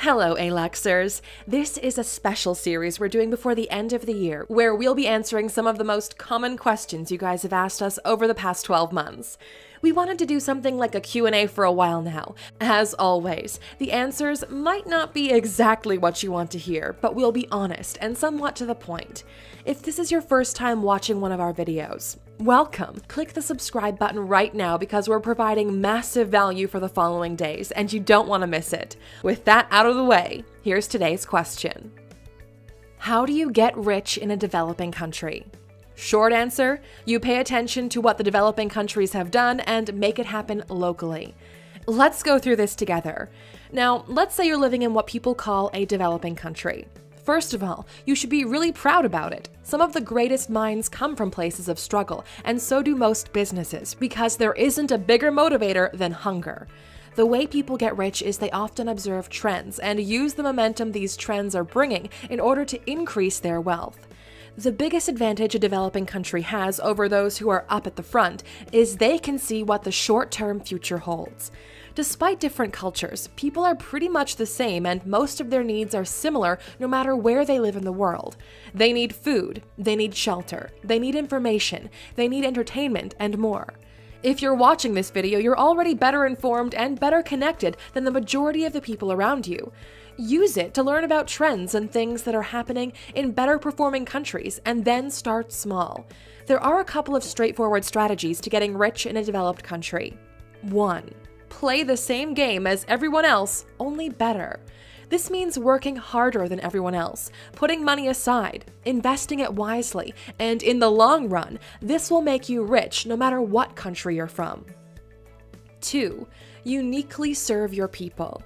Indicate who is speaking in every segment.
Speaker 1: Hello, Aluxers! This is a special series we're doing before the end of the year, where we'll be answering some of the most common questions you guys have asked us over the past 12 months. We wanted to do something like a Q&A for a while now. As always, the answers might not be exactly what you want to hear, but we'll be honest and somewhat to the point. If this is your first time watching one of our videos, welcome! Click the subscribe button right now because we're providing massive value for the following days, and you don't want to miss it. With that out of the way, here's today's question. How do you get rich in a developing country? Short answer, you pay attention to what the developing countries have done and make it happen locally. Let's go through this together. Now, let's say you're living in what people call a developing country. First of all, you should be really proud about it. Some of the greatest minds come from places of struggle, and so do most businesses, because there isn't a bigger motivator than hunger. The way people get rich is they often observe trends and use the momentum these trends are bringing in order to increase their wealth. The biggest advantage a developing country has over those who are up at the front is they can see what the short-term future holds. Despite different cultures, people are pretty much the same and most of their needs are similar no matter where they live in the world. They need food, they need shelter, they need information, they need entertainment, and more. If you're watching this video, you're already better informed and better connected than the majority of the people around you. Use it to learn about trends and things that are happening in better performing countries, and then start small. There are a couple of straightforward strategies to getting rich in a developed country. 1. Play the same game as everyone else, only better. This means working harder than everyone else, putting money aside, investing it wisely, and in the long run, this will make you rich no matter what country you're from. 2. Uniquely serve your people.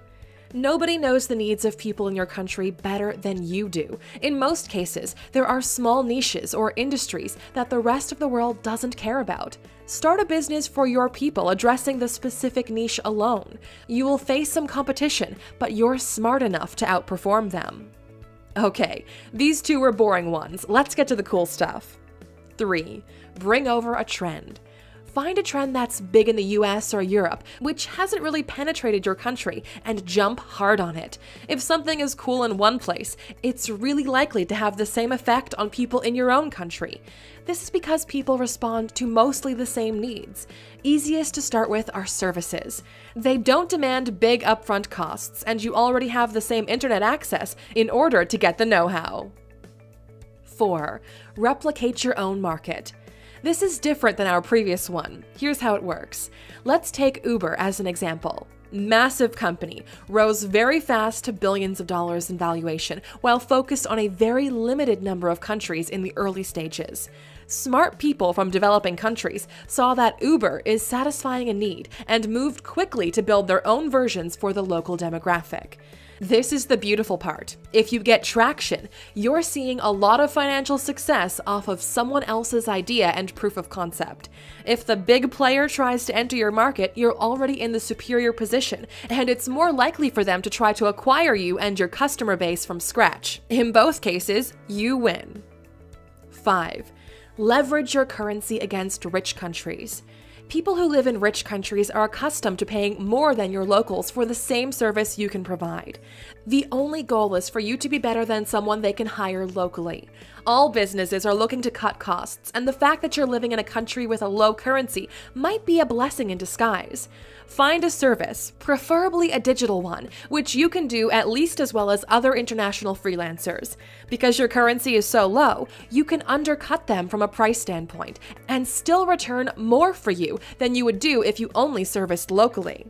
Speaker 1: Nobody knows the needs of people in your country better than you do. In most cases, there are small niches or industries that the rest of the world doesn't care about. Start a business for your people addressing the specific niche alone. You will face some competition, but you're smart enough to outperform them. Okay, these two were boring ones. Let's get to the cool stuff. 3. Bring over a trend. Find a trend that's big in the US or Europe, which hasn't really penetrated your country, and jump hard on it. If something is cool in one place, it's really likely to have the same effect on people in your own country. This is because people respond to mostly the same needs. Easiest to start with are services. They don't demand big upfront costs, and you already have the same internet access in order to get the know-how. 4. Replicate your own market. This is different than our previous one. Here's how it works. Let's take Uber as an example. Massive company, rose very fast to billions of dollars in valuation, while focused on a very limited number of countries in the early stages. Smart people from developing countries saw that Uber is satisfying a need and moved quickly to build their own versions for the local demographic. This is the beautiful part. If you get traction, you're seeing a lot of financial success off of someone else's idea and proof of concept. If the big player tries to enter your market, you're already in the superior position, and it's more likely for them to try to acquire you and your customer base from scratch. In both cases, you win. 5. Leverage your currency against rich countries. People who live in rich countries are accustomed to paying more than your locals for the same service you can provide. The only goal is for you to be better than someone they can hire locally. All businesses are looking to cut costs, and the fact that you're living in a country with a low currency might be a blessing in disguise. Find a service, preferably a digital one, which you can do at least as well as other international freelancers. Because your currency is so low, you can undercut them from a price standpoint and still return more for you than you would do if you only serviced locally.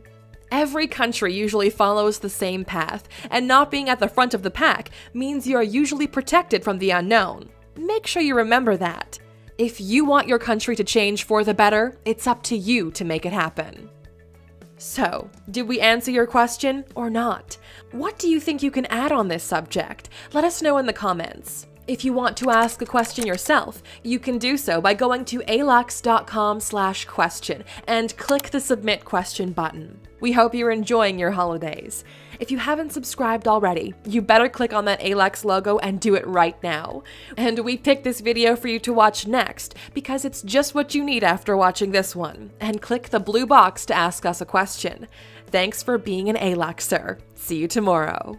Speaker 1: Every country usually follows the same path, and not being at the front of the pack means you are usually protected from the unknown. Make sure you remember that. If you want your country to change for the better, it's up to you to make it happen. So, did we answer your question or not? What do you think you can add on this subject? Let us know in the comments. If you want to ask a question yourself, you can do so by going to alux.com/question and click the Submit Question button. We hope you're enjoying your holidays. If you haven't subscribed already, you better click on that Alux logo and do it right now. And we picked this video for you to watch next because it's just what you need after watching this one. And click the blue box to ask us a question. Thanks for being an Aluxer. See you tomorrow.